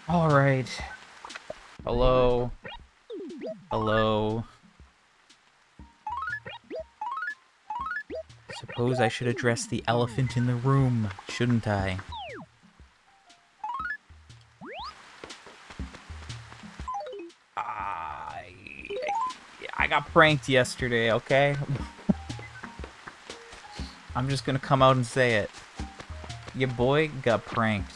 Alright. Hello. Hello. Suppose I should address the elephant in the room, shouldn't I? I got pranked yesterday, okay? I'm just gonna come out and say it. Your boy got pranked.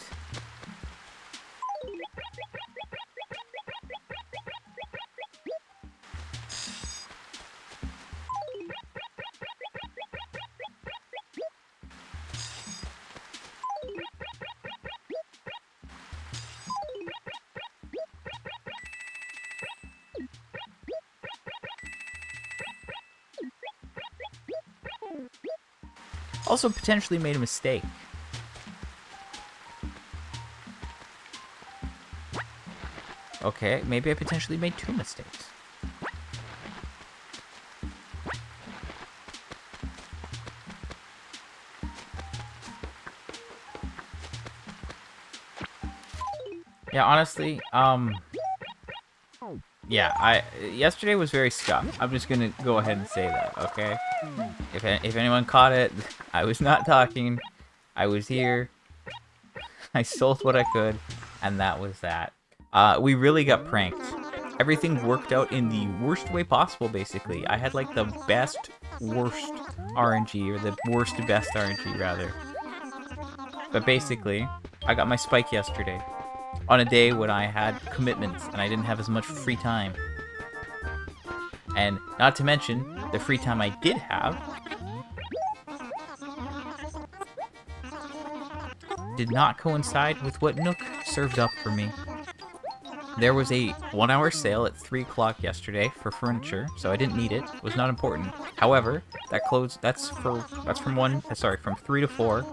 Also potentially made a mistake. Okay, maybe I potentially made 2 mistakes. Yeah, honestly, yeah, yesterday was very scuffed. I'm just gonna go ahead and say that, okay? If anyone caught it, I was not talking. I was here. I sold what I could, and that was that. We really got pranked. Everything worked out in the worst way possible, basically. I had, like, the best, worst RNG, or the worst to best RNG, rather. But basically, I got my spike yesterday, on a day when I had commitments, and I didn't have as much free time. And not to mention, the free time I did have did not coincide with what Nook served up for me. There was a 1-hour sale at 3 o'clock yesterday for furniture, so I didn't need it. It was not important. However, that closed. That's from 3 to 4,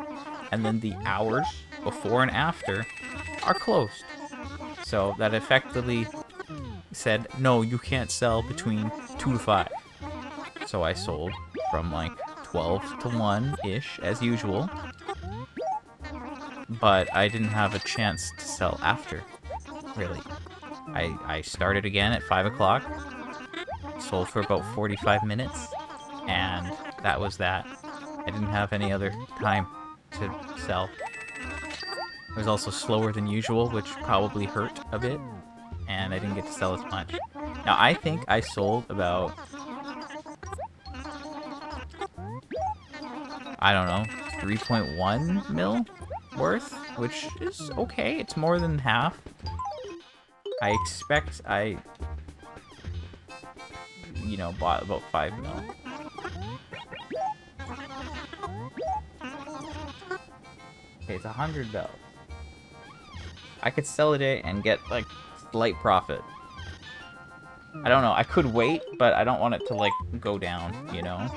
and then the hours before and after are closed. So that effectively said, no, you can't sell between 2 to 5. So I sold from like 12 to 1-ish, as usual. But I didn't have a chance to sell after, really. I started again at 5 o'clock, sold for about 45 minutes, and that was that. I didn't have any other time to sell. It was also slower than usual, which probably hurt a bit, and I didn't get to sell as much. Now, I think I sold about, I don't know, 3.1 mil worth, which is okay. It's more than half. I expect I, bought about 5 mil. Okay, it's 100 bells. I could sell it and get, like, slight profit. I don't know. I could wait, but I don't want it to, like, go down, you know?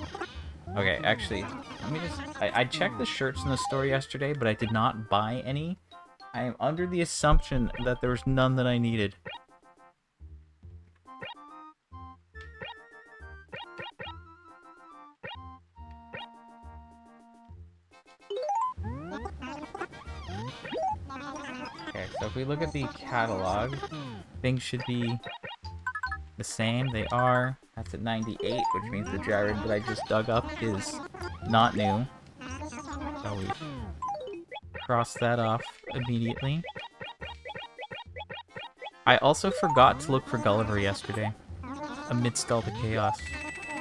Okay, actually, let me just... I checked the shirts in the store yesterday, but I did not buy any. I am under the assumption that there was none that I needed. Okay, so if we look at the catalog, things should be the same. They are. That's at 98, which means the gyro that I just dug up is not new. So we cross that off immediately. I also forgot to look for Gulliver yesterday, amidst all the chaos.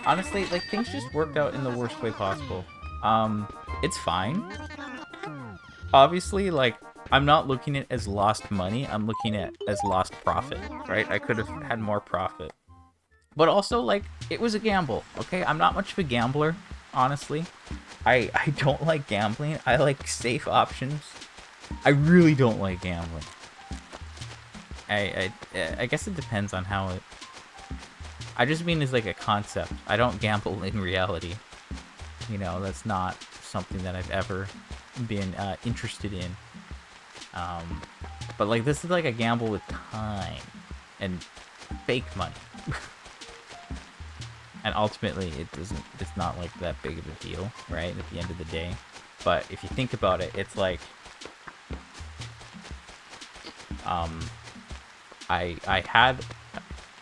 Honestly, like, things just worked out in the worst way possible. It's fine. Obviously, like, I'm not looking at it as lost money, I'm looking at it as lost profit, right? I could have had more profit. But also, like, it was a gamble, okay? I'm not much of a gambler, honestly. I don't like gambling. I like safe options. I really don't like gambling. I guess it depends on how it... I just mean as, like, a concept. I don't gamble in reality. You know, that's not something that I've ever been interested in. But, like, this is like a gamble with time and fake money. And ultimately, it's not like that big of a deal, right? At the end of the day. But if you think about it, it's like, I had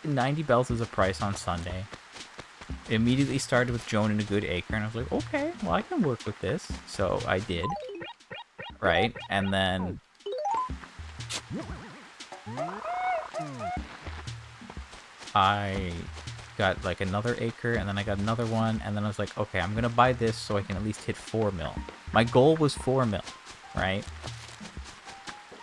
90 bells as a price on Sunday. Immediately started with Joan in a good acre, and I was like, okay, well, I can work with this. So I did, right? And then I got like another acre, and then I got another one, and then I was like, okay, I'm gonna buy this so I can at least hit 4 mil. My goal was 4 mil, right?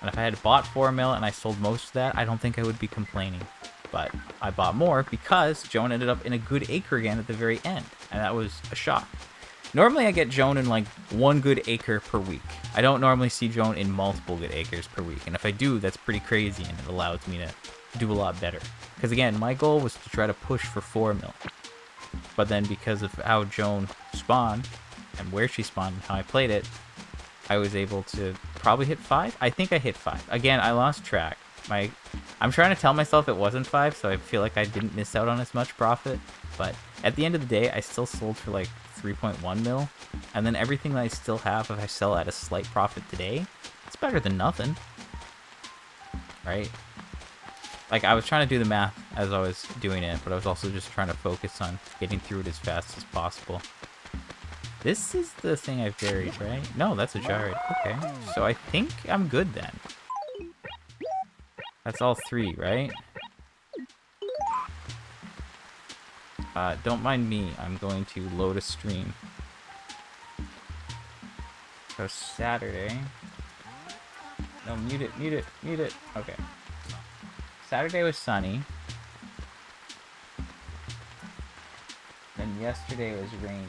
And if I had bought 4 mil and I sold most of that, I don't think I would be complaining. But I bought more because Joan ended up in a good acre again at the very end, and that was a shock. Normally I get Joan in like 1 good acre per week. I don't normally see Joan in multiple good acres per week, and if I do, that's pretty crazy, and it allows me to do a lot better. Because again, my goal was to try to push for 4 mil. But then because of how Joan spawned, and where she spawned, and how I played it, I was able to probably hit 5. I think I hit 5. Again, I lost track. I'm trying to tell myself it wasn't 5, so I feel like I didn't miss out on as much profit. But at the end of the day, I still sold for like 3.1 mil. And then everything that I still have, if I sell at a slight profit today, it's better than nothing. Right? Like, I was trying to do the math as I was doing it, but I was also just trying to focus on getting through it as fast as possible. This is the thing I've buried, right? No, that's a gyroid. Okay, so I think I'm good then. That's all 3, right? Don't mind me. I'm going to load a stream. So Saturday. No, mute it, mute it, mute it. Okay. Saturday was sunny. Then yesterday was raining.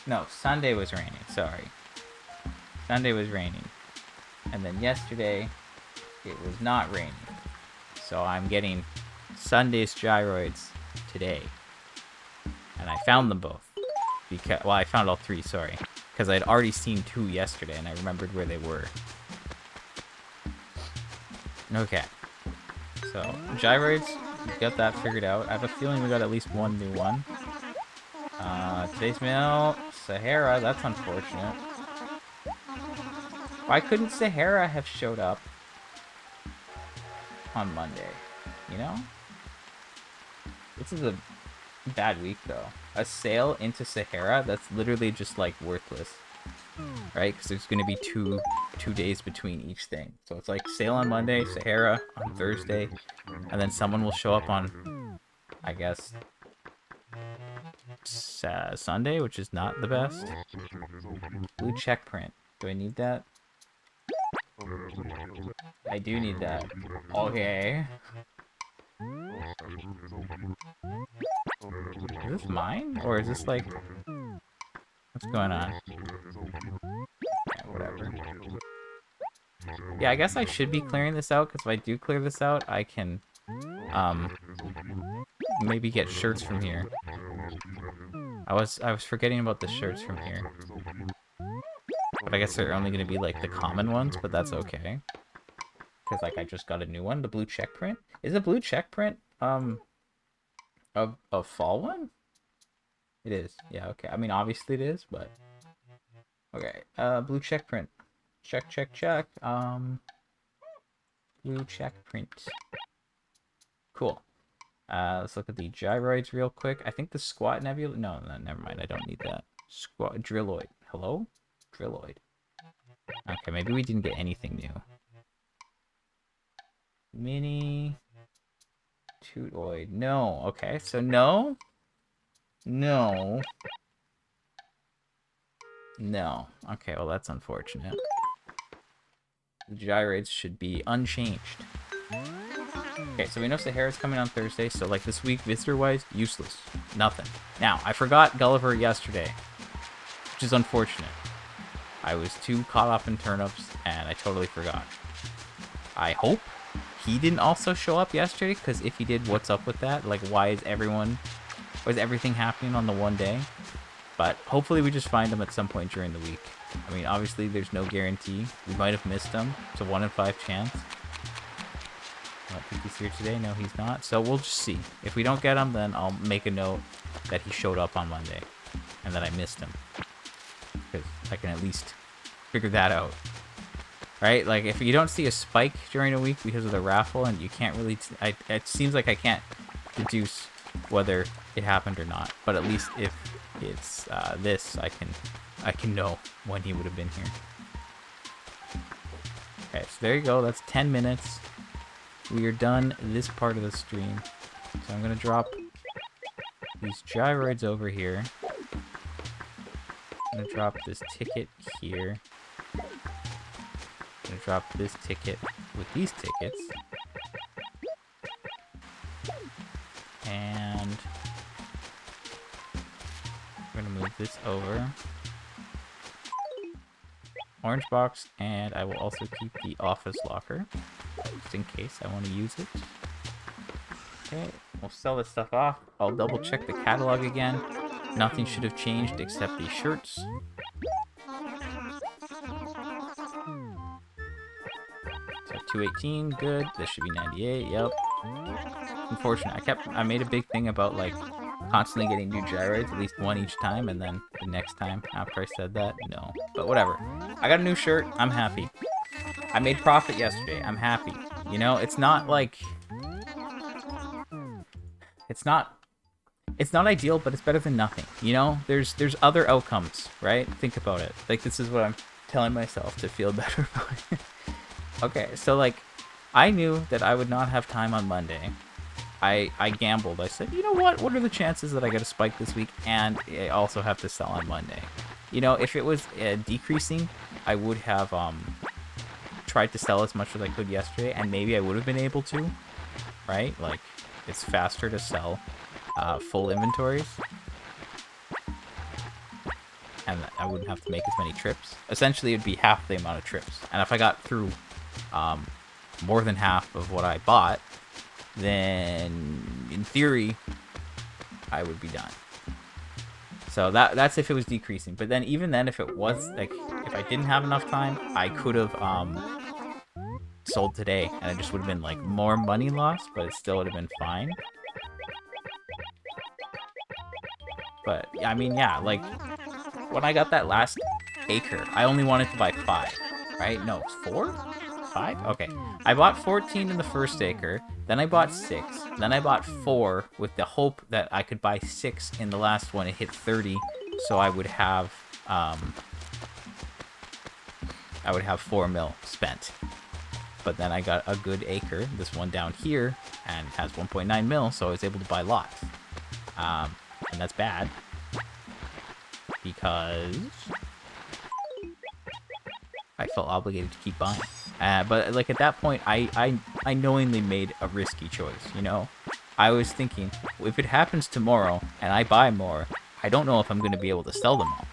No, Sunday was raining, sorry. Sunday was raining. And then yesterday, it was not raining. So I'm getting Sunday's gyroids today. And I found them both. Well, I found all 3, sorry. Because I'd already seen 2 yesterday, and I remembered where they were. Okay. So, gyroids, got that figured out. I have a feeling we got at least 1 new one. Today's mail, Sahara, that's unfortunate. Why couldn't Sahara have showed up on Monday? You know? This is a bad week, though. A sale into Sahara, that's literally just, like, worthless. Right? Because there's going to be two days between each thing. So it's like sale on Monday, Sahara on Thursday, and then someone will show up on, I guess, Sunday, which is not the best. Blue check print. Do I need that? I do need that. Okay. Is this mine? Or is this like... What's going on? Yeah, whatever. Yeah, I guess I should be clearing this out, because if I do clear this out, I can, maybe get shirts from here. I was forgetting about the shirts from here. But I guess they're only going to be, like, the common ones, but that's okay. Because, like, I just got a new one, the blue check print. Is a blue check print, a fall one? It is. Yeah, okay. I mean, obviously it is, but... Okay, blue check print. Check, check, check. Blue check print. Cool. Let's look at the gyroids real quick. I think the squat nebula... No, never mind. I don't need that. Squat... Drilloid. Hello? Drilloid. Okay, maybe we didn't get anything new. Mini... Tootoid. No. Okay, so no... No. No. Okay, well that's unfortunate. The gyroids should be unchanged. Okay, so we know Sahara's coming on Thursday, so like this week, visitor-wise, useless. Nothing. Now, I forgot Gulliver yesterday, which is unfortunate. I was too caught up in turnips, and I totally forgot. I hope he didn't also show up yesterday, because if he did, what's up with that? Like, why is everything happening on the one day? But hopefully we just find him at some point during the week. I mean, obviously there's no guarantee. We might have missed him. It's a 1 in 5 chance. I don't think he's He's here today. No, he's not. So we'll just see. If we don't get him, then I'll make a note that he showed up on Monday and that I missed him. Because I can at least figure that out. Right? Like, if you don't see a spike during a week because of the raffle and you can't really... it seems like I can't deduce whether it happened or not. But at least if it's this, I can know when he would have been here. Okay, so there you go. That's 10 minutes. We are done this part of the stream. So I'm going to drop these gyroids over here. I'm going to drop this ticket here. I'm going to drop this ticket with these tickets. And we're going to move this over. Orange box, and I will also keep the office locker, just in case I want to use it. Okay, we'll sell this stuff off. I'll double check the catalog again. Nothing should have changed except the shirts. So 218, good. This should be 98, yep. Unfortunate. I made a big thing about, like, constantly getting new gyroids, at least one each time, and then the next time after I said that, no. But whatever. I got a new shirt. I'm happy. I made profit yesterday. I'm happy. You know, it's not like... It's not ideal, but it's better than nothing. You know, there's other outcomes, right? Think about it. Like, this is what I'm telling myself to feel better about it. Okay, so, like, I knew that I would not have time on Monday. I gambled. I said, you know what? What are the chances that I get a spike this week and I also have to sell on Monday? You know, if it was decreasing, I would have tried to sell as much as I could yesterday, and maybe I would have been able to, right? Like, it's faster to sell full inventories, and I wouldn't have to make as many trips. Essentially, it'd be half the amount of trips, and if I got through more than half of what I bought, then in theory I would be done. So that's if it was decreasing. But then even then, if it was, like, if I didn't have enough time, I could have sold today, and it just would have been like more money lost, but it still would have been fine. But I mean, yeah, like, when I got that last acre, I only wanted to buy 5, right? No, it's 4? 5? Okay. I bought 14 in the first acre, then I bought 6, then I bought 4 with the hope that I could buy 6 in the last one and hit 30, so I would have 4 mil spent. But then I got a good acre, this one down here, and has 1.9 mil, so I was able to buy lots. And that's bad, because I felt obligated to keep buying. But like at that point, I knowingly made a risky choice, you know? I was thinking, if it happens tomorrow and I buy more, I don't know if I'm going to be able to sell them all.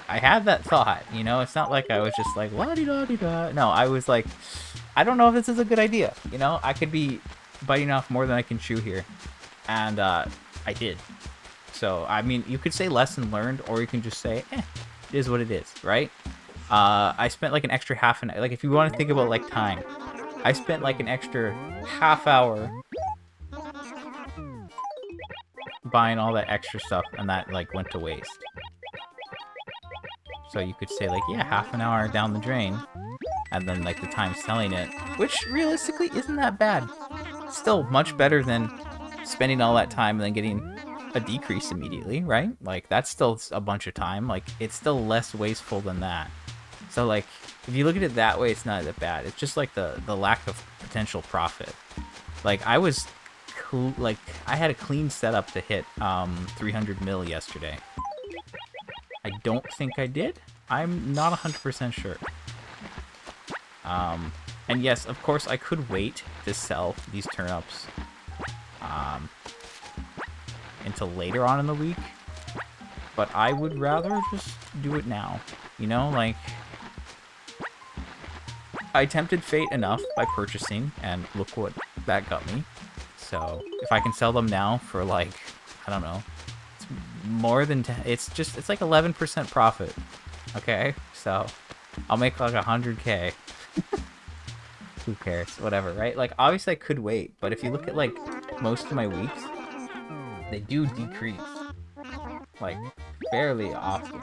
I had that thought, you know? It's not like I was just like, la-di-da-di-da. No, I was like, I don't know if this is a good idea, you know? I could be biting off more than I can chew here. And I did. So, I mean, you could say lesson learned, or you can just say, it is what it is, right? I spent like an extra half an hour. Like, if you want to think about like time, I spent like an extra half hour buying all that extra stuff, and that like went to waste. So you could say like, yeah, half an hour down the drain, and then like the time selling it, which realistically isn't that bad. Still much better than spending all that time and then getting a decrease immediately, right? Like, that's still a bunch of time. Like, it's still less wasteful than that. So like, if you look at it that way, it's not that bad. It's just like the lack of potential profit. Like, I was I had a clean setup to hit 300 mil yesterday. I don't think I did. I'm not 100% sure. And yes, of course, I could wait to sell these turnips until later on in the week, but I would rather just do it now. You know, like, I tempted fate enough by purchasing, and look what that got me. So if I can sell them now for like, I don't know, it's more than it's like 11% profit. Okay, so I'll make like 100K. Who cares? Whatever, right? Like, obviously I could wait, but if you look at, like, most of my weeks, they do decrease. Like, fairly often.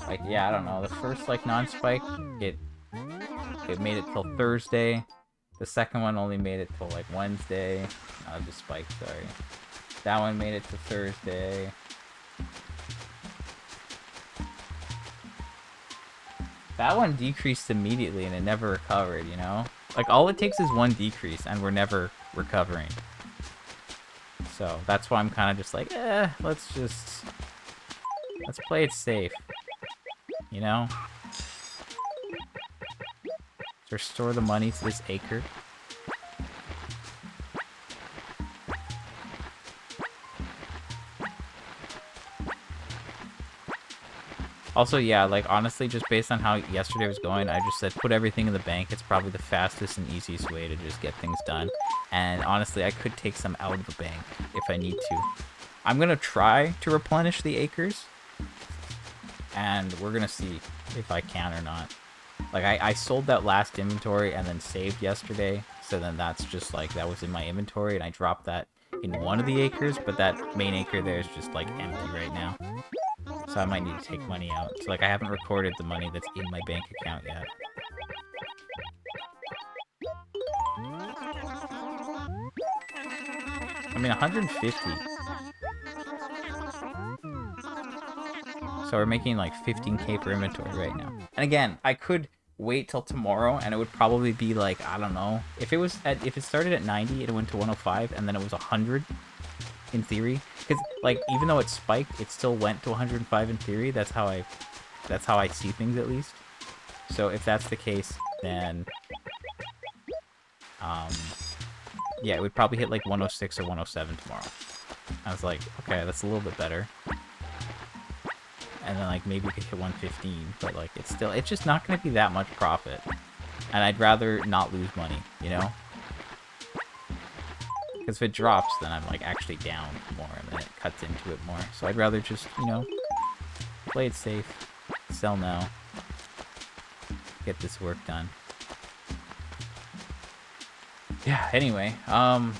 Like, yeah, I don't know. The first, like, non-spike, it made it till Thursday. The second one only made it till, like, Wednesday. No, just spike, sorry. That one made it to Thursday. That one decreased immediately and it never recovered, you know? Like, all it takes is one decrease and we're never recovering. So, that's why I'm kind of just like, let's play it safe. You know? Restore the money to this acre. Also, yeah, like, honestly, just based on how yesterday was going, I just said put everything in the bank. It's probably the fastest and easiest way to just get things done. And honestly, I could take some out of the bank if I need to. I'm going to try to replenish the acres. And we're going to see if I can or not. Like, I sold that last inventory and then saved yesterday. So then that's just, like, that was in my inventory. And I dropped that in one of the acres. But that main acre there is just, like, empty right now. So I might need to take money out. So, like, I haven't recorded the money that's in my bank account yet. I mean, 150. So we're making, like, 15k per inventory right now. And again, I could wait till tomorrow, and it would probably be, like, I don't know. If it started at 90, it went to 105, and then it was 100 in theory. Because, like, even though it spiked, it still went to 105 in theory. That's how I see things, at least. So if that's the case, then yeah, it would probably hit like 106 or 107 tomorrow. I was like, okay, that's a little bit better. And then, like, maybe we could hit 115, but, like, it's just not going to be that much profit. And I'd rather not lose money, you know? Because if it drops, then I'm, like, actually down more, and then it cuts into it more. So I'd rather just, you know, play it safe, sell now, get this work done. Yeah, anyway, I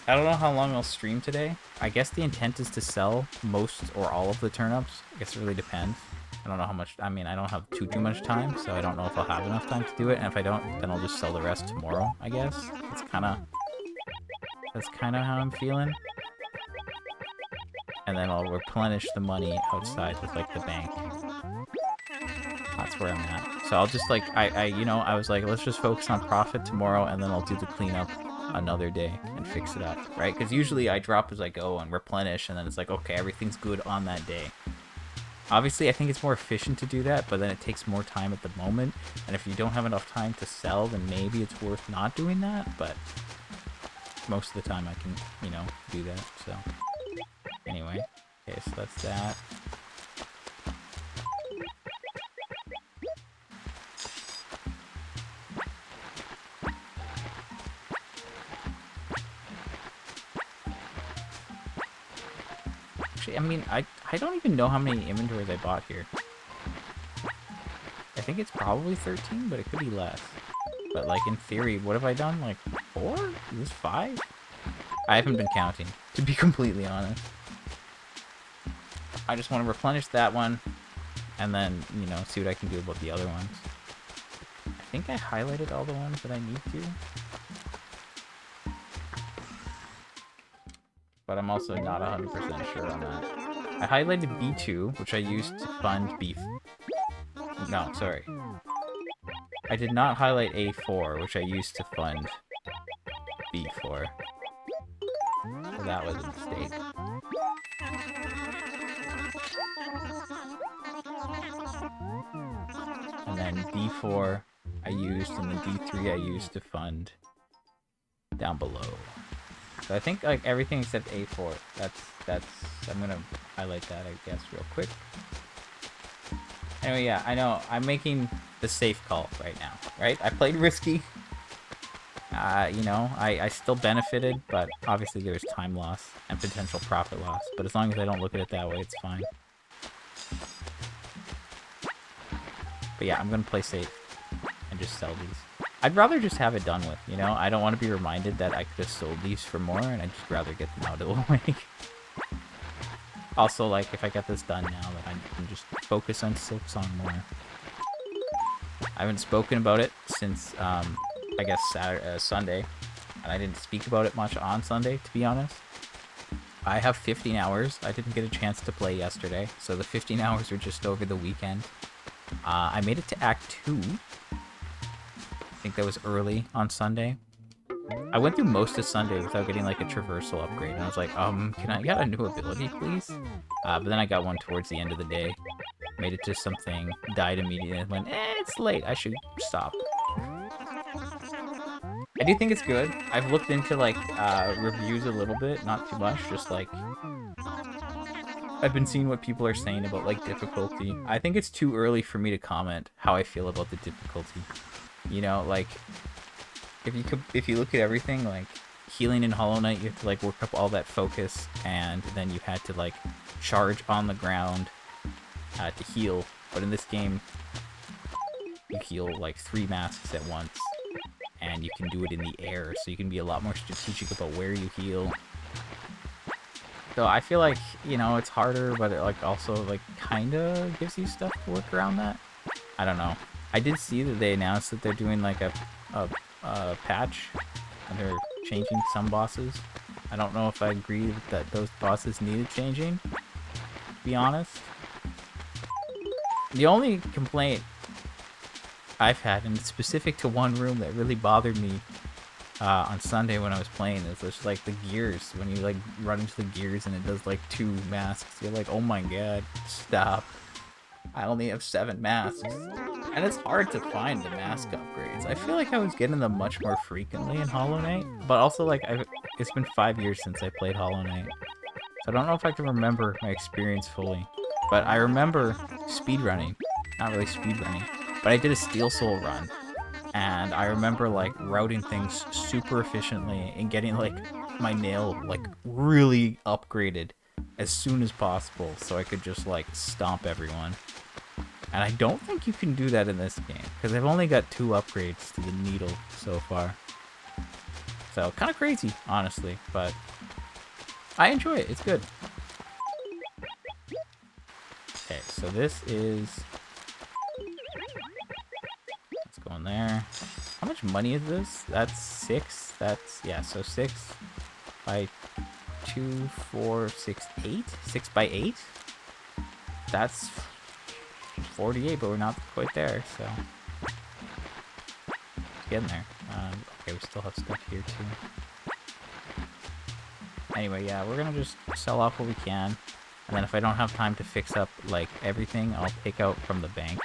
don't know how long I'll stream today. I guess the intent is to sell most or all of the turnips. I guess it really depends. I don't know how much, I mean, I don't have too much time, so I don't know if I'll have enough time to do it. And if I don't, then I'll just sell the rest tomorrow, I guess. That's kind of how I'm feeling. And then I'll replenish the money outside with, like, the bank. That's where I'm at. So I'll just, like, I was like, let's just focus on profit tomorrow, and then I'll do the cleanup another day and fix it up, right? Because usually I drop as I go and replenish, and then it's like, okay, everything's good on that day. Obviously, I think it's more efficient to do that, but then it takes more time at the moment. And if you don't have enough time to sell, then maybe it's worth not doing that. But most of the time I can, you know, do that. So anyway, okay, so that's that. Actually, I mean, I don't even know how many inventories I bought here. I think it's probably 13, but it could be less. But, like, in theory, what have I done? Like, 4? Is this 5? I haven't been counting, to be completely honest. I just want to replenish that one, and then, you know, see what I can do about the other ones. I think I highlighted all the ones that I need to. But I'm also not 100% sure on that. I highlighted B2, which I used to fund beef. No, sorry. I did not highlight A4, which I used to fund B4. So that was a mistake. And then D4 I used, and then D3 I used to fund down below. So I think, like, everything except A4. That's I'm gonna highlight that, I guess, real quick. Anyway, yeah, I know I'm making the safe call right now, right? I played risky. You know, I still benefited, but obviously there was time loss and potential profit loss. But as long as I don't look at it that way, it's fine. But yeah, I'm gonna play safe and just sell these. I'd rather just have it done with, you know? I don't want to be reminded that I could have sold these for more, and I'd just rather get them out of the way. Also, like, if I get this done now, then I can just focus on Silk Song more. I haven't spoken about it since, I guess, Sunday, and I didn't speak about it much on Sunday, to be honest. I have 15 hours. I didn't get a chance to play yesterday, so the 15 hours were just over the weekend. I made it to Act 2. I think that was early on Sunday. I went through most of Sunday without getting, like, a traversal upgrade, and I was like, can I get a new ability, please? But then I got one towards the end of the day. Made it to something, died immediately, and went, it's late, I should stop. I do think it's good. I've looked into, like, reviews a little bit, not too much, just, like, I've been seeing what people are saying about, like, difficulty. I think it's too early for me to comment how I feel about the difficulty. You know, like, if you look at everything, like, healing in Hollow Knight, you have to, like, work up all that focus, and then you had to, like, charge on the ground to heal. But in this game, you heal, like, 3 masks at once, and you can do it in the air, so you can be a lot more strategic about where you heal. So I feel like, you know, it's harder, but it, like, also, like, kinda gives you stuff to work around that. I don't know. I did see that they announced that they're doing, like, a patch, and they're changing some bosses. I don't know if I agree that those bosses needed changing, to be honest. The only complaint I've had, and it's specific to one room that really bothered me on Sunday when I was playing, is just, like, the gears. When you, like, run into the gears and it does, like, 2 masks, you're like, oh my god, stop. I only have 7 masks. And it's hard to find the mask upgrades. I feel like I was getting them much more frequently in Hollow Knight, but also, like, it's been 5 years since I played Hollow Knight. So I don't know if I can remember my experience fully. But I remember speedrunning. Not really speedrunning, but I did a Steel Soul run. And I remember, like, routing things super efficiently and getting, like, my nail, like, really upgraded as soon as possible so I could just, like, stomp everyone. And I don't think you can do that in this game, because I've only got 2 upgrades to the needle so far. So, kind of crazy, honestly, but I enjoy it. It's good. Okay, so this is... Let's go in there. How much money is this? That's 6. That's... Yeah, so 6 by 2, 4, 6, 8? 6 by 8? That's 48, but we're not quite there, so... It's getting there. Okay, we still have stuff here, too. Anyway, yeah, we're gonna just sell off what we can. And then if I don't have time to fix up, like, everything, I'll take out from the bank.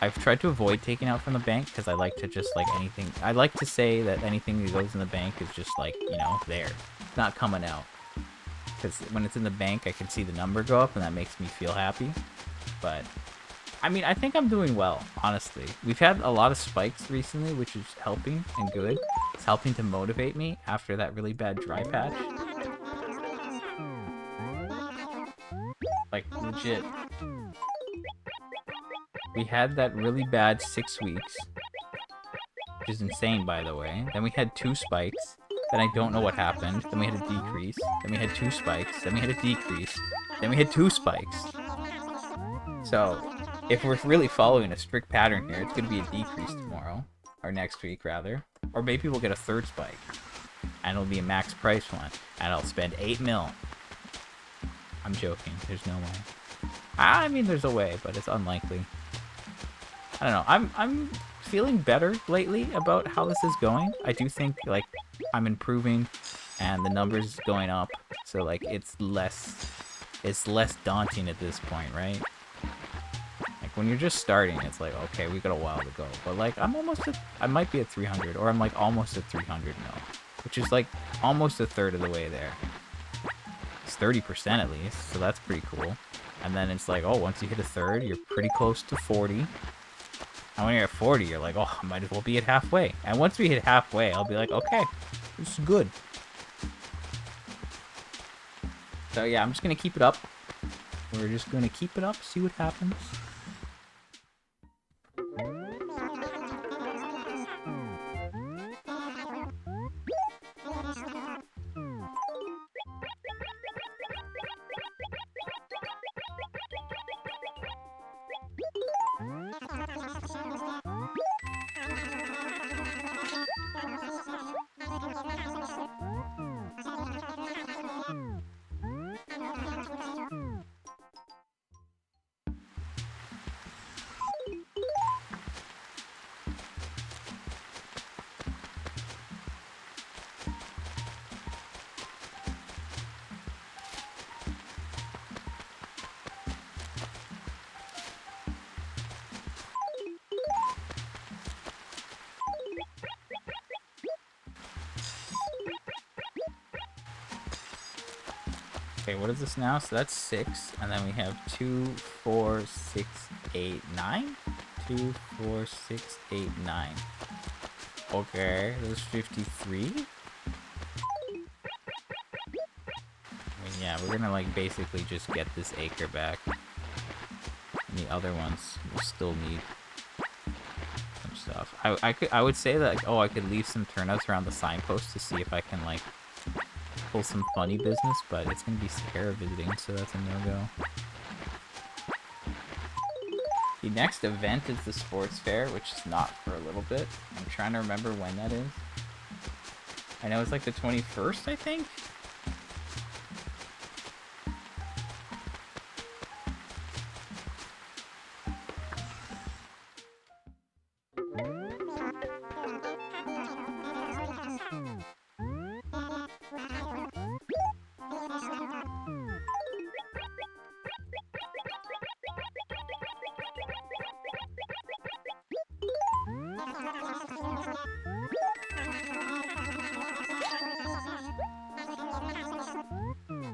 I've tried to avoid taking out from the bank, because I like to just, like, anything... I like to say that anything that goes in the bank is just, like, you know, there. It's not coming out. Because when it's in the bank, I can see the number go up, and that makes me feel happy. But, I mean, I think I'm doing well, honestly. We've had a lot of spikes recently, which is helping and good. It's helping to motivate me after that really bad dry patch. Like, legit. We had that really bad 6 weeks, which is insane, by the way. Then we had 2 spikes. Then I don't know what happened. Then we had a decrease. Then we had 2 spikes. Then we had a decrease. Then we had 2 spikes. So, if we're really following a strict pattern here, it's going to be a decrease tomorrow. Or next week, rather. Or maybe we'll get a 3rd spike. And it'll be a max price one. And I'll spend 8 mil. I'm joking. There's no way. I mean, there's a way, but it's unlikely. I don't know. I'm feeling better lately about how this is going. I do think, like, I'm improving and the numbers going up. So, like, it's less daunting at this point, right? Like, when you're just starting, it's like, okay, we got a while to go. But, like, I might be at 300, or I'm, like, almost at 300 now. Which is, like, almost a third of the way there. It's 30% at least, so that's pretty cool. And then it's like, oh, once you hit a third, you're pretty close to 40. And when you're at 40, you're like, oh, I might as well be at halfway. And once we hit halfway, I'll be like, okay, this is good. So yeah, I'm just gonna keep it up. We're just gonna keep it up, see what happens. Okay, what is this now? So that's 6, and then we have 2, 4, 6, 8, 9? 2, 4, 6, 8, 9. Okay, there's 53. I mean, yeah, we're gonna like basically just get this acre back. And the other ones will still need some stuff. I would say that like, oh, I could leave some turnips around the signpost to see if I can like pull some funny business, but it's gonna be Sierra visiting, so that's a no-go. The next event is the sports fair, which is not for a little bit. I'm trying to remember when that is. I know it's like the 21st, I think?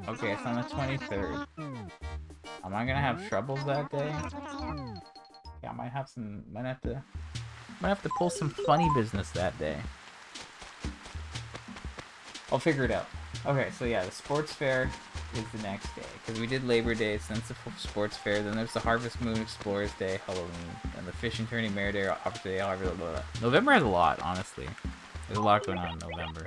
Okay, it's on the 23rd. Am I gonna have troubles that day? Yeah, I might have some. Might have to pull some funny business that day. I'll figure it out. Okay, so yeah, the sports fair is the next day because we did Labor Day, so then it's the sports fair. Then there's the Harvest Moon Explorers Day, Halloween, and the Fishing Tourney Mare Day, Opera Day, blah, blah, blah. November has a lot, honestly. There's a lot going on in November.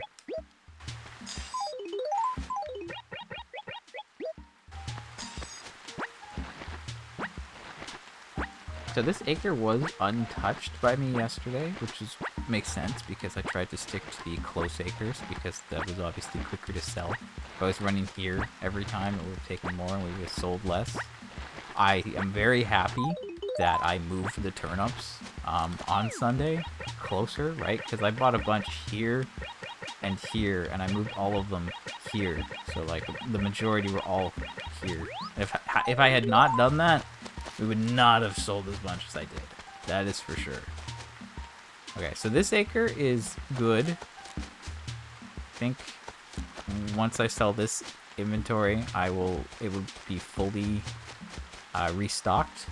So this acre was untouched by me yesterday, which makes sense because I tried to stick to the close acres because that was obviously quicker to sell. If I was running here every time, it would have taken more and we would have sold less. I am very happy that I moved the turnips on Sunday closer, right? Because I bought a bunch here and here, and I moved all of them here. So like the majority were all here. If I had not done that, we would not have sold as much as I did. That is for sure. Okay, so this acre is good. I think once I sell this inventory, it will be fully restocked.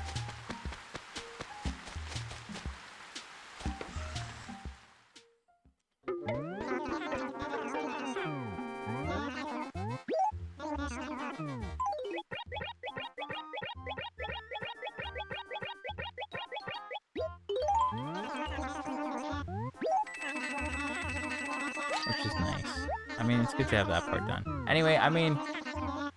Which is nice. I mean, it's good to have that part done. Anyway, I mean,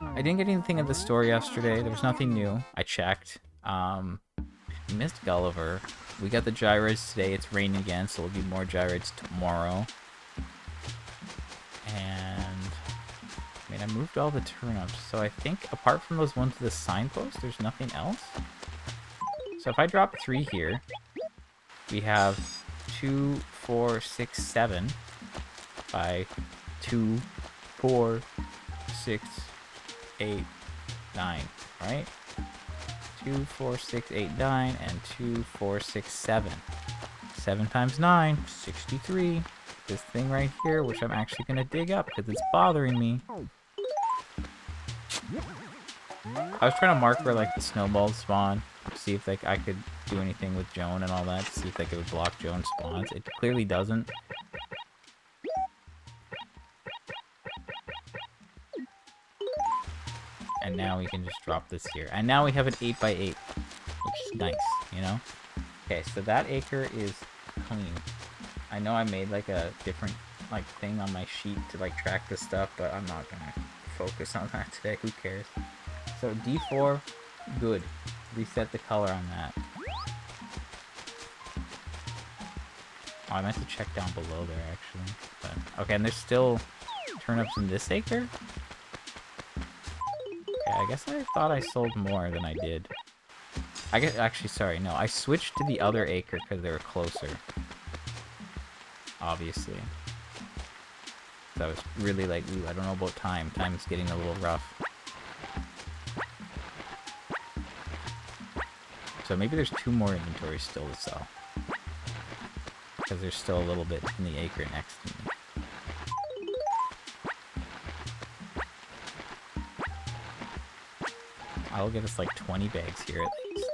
I didn't get anything of the store yesterday. There was nothing new. I checked. We missed Gulliver. We got the gyroids today. It's raining again, so there'll be more gyroids tomorrow. And I mean, I moved all the turnips, so I think apart from those ones with the signpost, there's nothing else. So if I drop 3 here, we have 2, 4, 6, 7 by 2, 4, 6, 8, 9, right? 2, 4, 6, 8, 9, and 2, 4, 6, 7. 7 times 9, 63. This thing right here, which I'm actually going to dig up because it's bothering me. I was trying to mark where, like, the snowballs spawn. See if, like, I could do anything with Joan and all that. To see if, like, it would block Joan spawns. It clearly doesn't. And now we can just drop this here. And now we have an 8x8, which is nice, you know? Okay, so that acre is clean. I know I made, like, a different, like, thing on my sheet to, like, track this stuff, but I'm not gonna focus on that today. Who cares? So D4, good. Reset the color on that. Oh, I meant to check down below there, actually. But, okay, and there's still turnips in this acre? Okay, I guess I thought I sold more than I did. I guess, actually, sorry, no. I switched to the other acre because they were closer. Obviously. So I was really like, ooh, I don't know about time. Time's getting a little rough. So maybe there's 2 more inventories still to sell. Because there's still a little bit in the acre next to me. I'll give us like 20 bags here at least.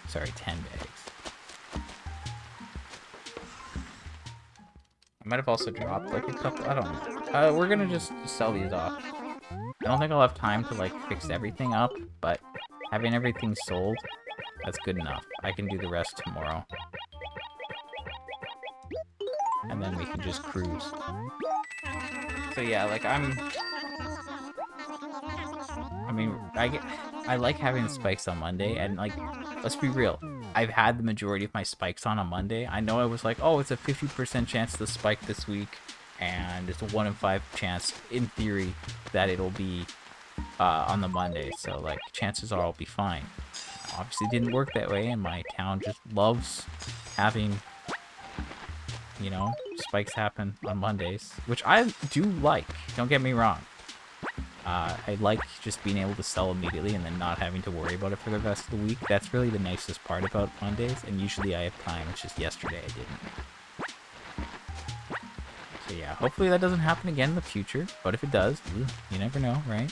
Sorry, 10 bags. I might have also dropped like a couple, I don't know. We're gonna just sell these off. I don't think I'll have time to like fix everything up, but having everything sold, that's good enough. I can do the rest tomorrow. And then we can just cruise. So yeah, like I like having spikes on Monday, and like, let's be real. I've had the majority of my spikes on Monday. I know I was like, oh, it's a 50% chance to spike this week, and it's a 1 in 5 chance, in theory, that it'll be on the Monday. So like, chances are I'll be fine. Obviously, it didn't work that way, and my town just loves having, you know, spikes happen on Mondays, which I do like. Don't get me wrong. I like just being able to sell immediately and then not having to worry about it for the rest of the week. That's really the nicest part about Mondays, and usually I have time. It's just yesterday I didn't. So yeah, hopefully that doesn't happen again in the future, but if it does, you never know, right?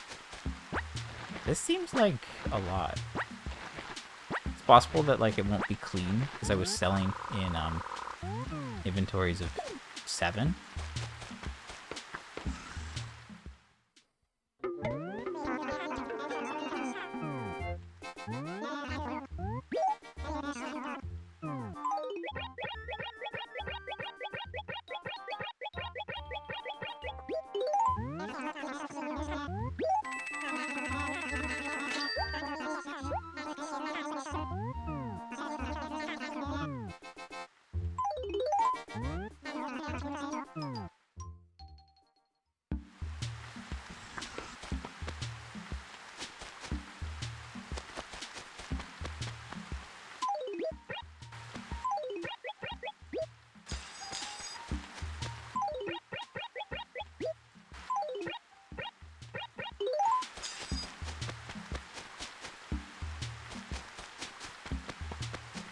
This seems like a lot. It's possible that like it won't be clean, because I was selling in inventories of 7.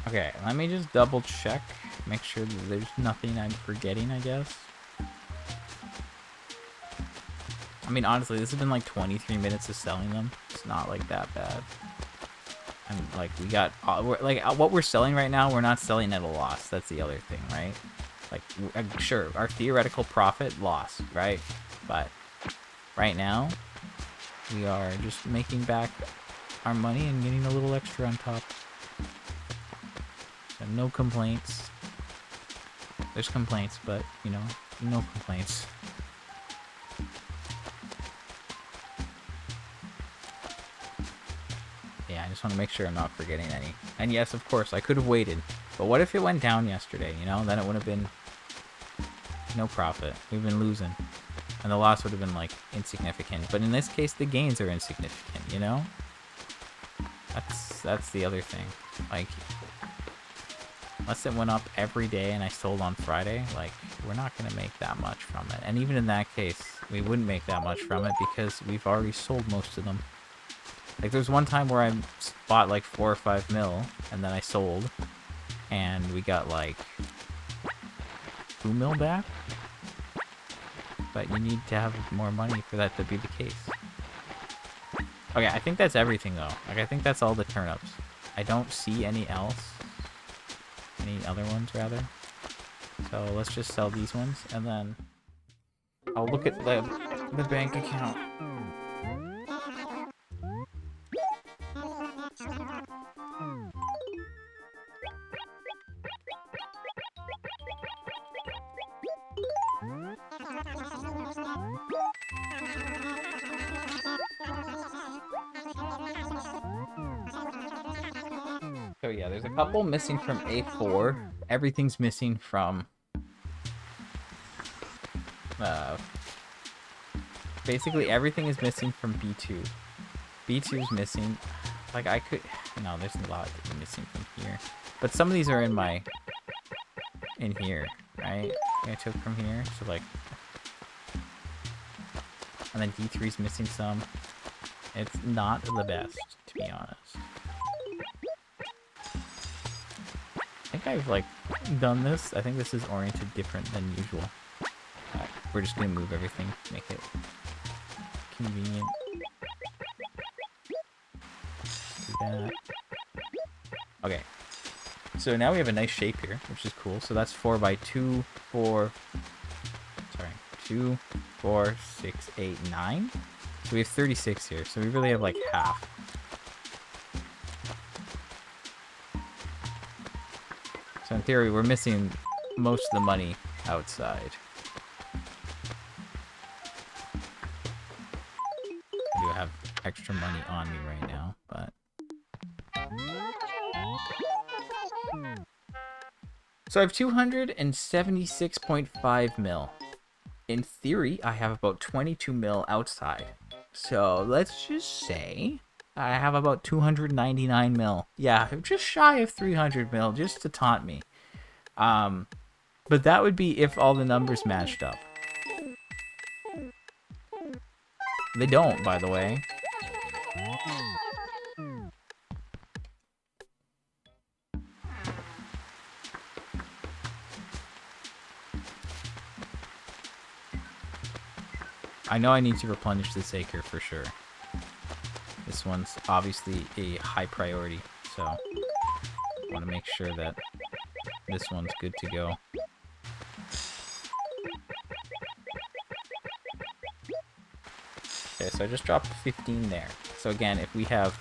Okay, let me just double check. Make sure that there's nothing I'm forgetting, I guess. I mean, honestly, this has been like 23 minutes of selling them. It's not like that bad. And like, we got, what we're selling right now, we're not selling at a loss. That's the other thing, right? Like, sure, our theoretical profit, loss, right? But right now, we are just making back our money and getting a little extra on top. So no complaints. There's complaints, but, you know, no complaints. Yeah, I just want to make sure I'm not forgetting any. And yes, of course, I could have waited. But what if it went down yesterday, you know? Then it would have been no profit. We've been losing. And the loss would have been, like, insignificant. But in this case, the gains are insignificant, you know? That's the other thing. Like, unless it went up every day and I sold on Friday, like, we're not going to make that much from it. And even in that case, we wouldn't make that much from it because we've already sold most of them. Like, there's one time where I bought, like, 4 or 5 mil, and then I sold, and we got, like, 2 mil back? But you need to have more money for that to be the case. Okay, I think that's everything though. Like I think that's all the turnips. I don't see any else. Any other ones rather. So let's just sell these ones and then I'll look at the bank account. So yeah, there's a couple missing from A4. Everything's missing from basically everything is missing from B2. B2 is missing. Like I could no, there's a lot missing from here. But some of these are in here, right? I took from here. So like and then D3's missing some. It's not the best, to be honest. I think I've like done this. I think this is oriented different than usual. We're just gonna move everything, make it convenient. Do that. Okay. So now we have a nice shape here, which is cool. So that's 4 by 2, 4. Sorry, 2, 4, 6, 8, 9. So we have 36 here. So we really have like half. So in theory, we're missing most of the money outside. I do have extra money on me right now, but... So I have 276.5 mil. In theory, I have about 22 mil outside. So let's just say I have about 299 mil. Yeah, just shy of 300 mil, just to taunt me. But that would be if all the numbers matched up. They don't, by the way. I know I need to replenish this acre for sure. This one's obviously a high priority, so I want to make sure that this one's good to go. Okay, so I just dropped 15 there. So again, if we have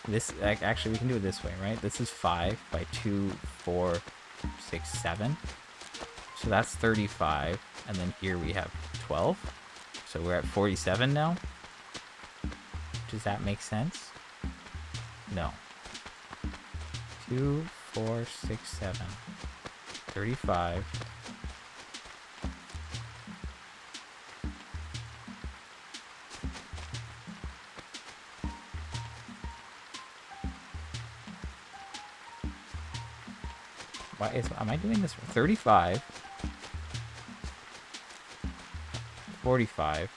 this, actually we can do it this way, right? This is 5 by 2, 4, 6, 7. So that's 35, and then here we have 12. So we're at 47 now. Does that make sense? No. 2, 4, 6, 7. 35. Am I doing this? 35. 45.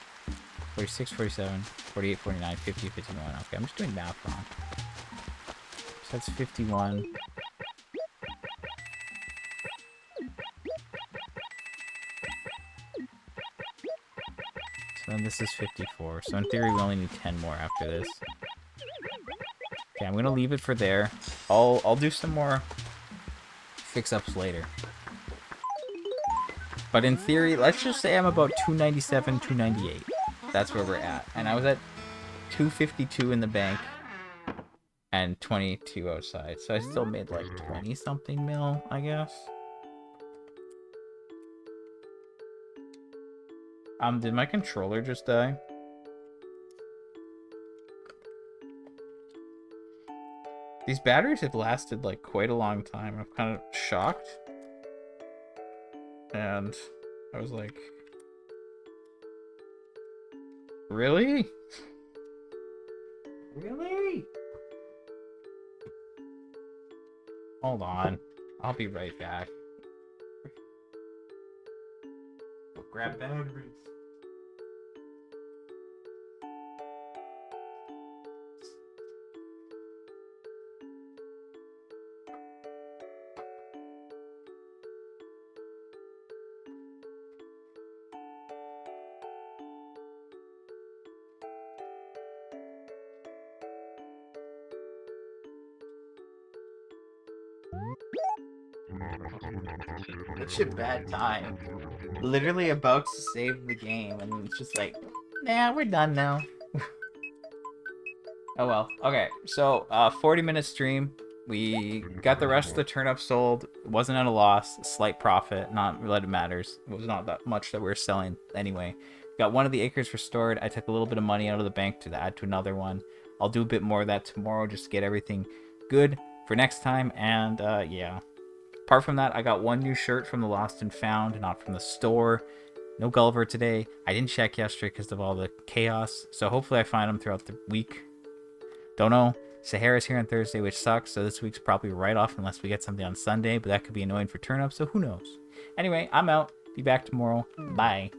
46, 47, 48, 49, 50, 51. Okay, I'm just doing math wrong. So that's 51. So then this is 54. So in theory, we only need 10 more after this. Okay, I'm gonna leave it for there. I'll do some more fix-ups later. But in theory, let's just say I'm about 297, 298. That's where we're at. And I was at 252 in the bank and 22 outside. So I still made like 20-something mil, I guess. Did my controller just die? These batteries have lasted like quite a long time. I'm kind of shocked. And I was like, really? Really? Hold on. I'll be right back. Go grab batteries. Such a bad time. Literally about to save the game, and it's just like, nah, we're done now. Oh well. Okay, so 40-minute stream. We got the rest of the turnips sold. It wasn't at a loss. Slight profit. Not that it matters. It was not that much that we were selling anyway. Got one of the acres restored. I took a little bit of money out of the bank to add to another one. I'll do a bit more of that tomorrow just to get everything good for next time. And yeah. Apart from that, I got one new shirt from the Lost and Found, not from the store. No Gulliver today. I didn't check yesterday because of all the chaos. So hopefully I find them throughout the week. Don't know. Sahara's here on Thursday, which sucks, so this week's probably right off unless we get something on Sunday, but that could be annoying for turnips, so who knows. Anyway, I'm out. Be back tomorrow. Bye.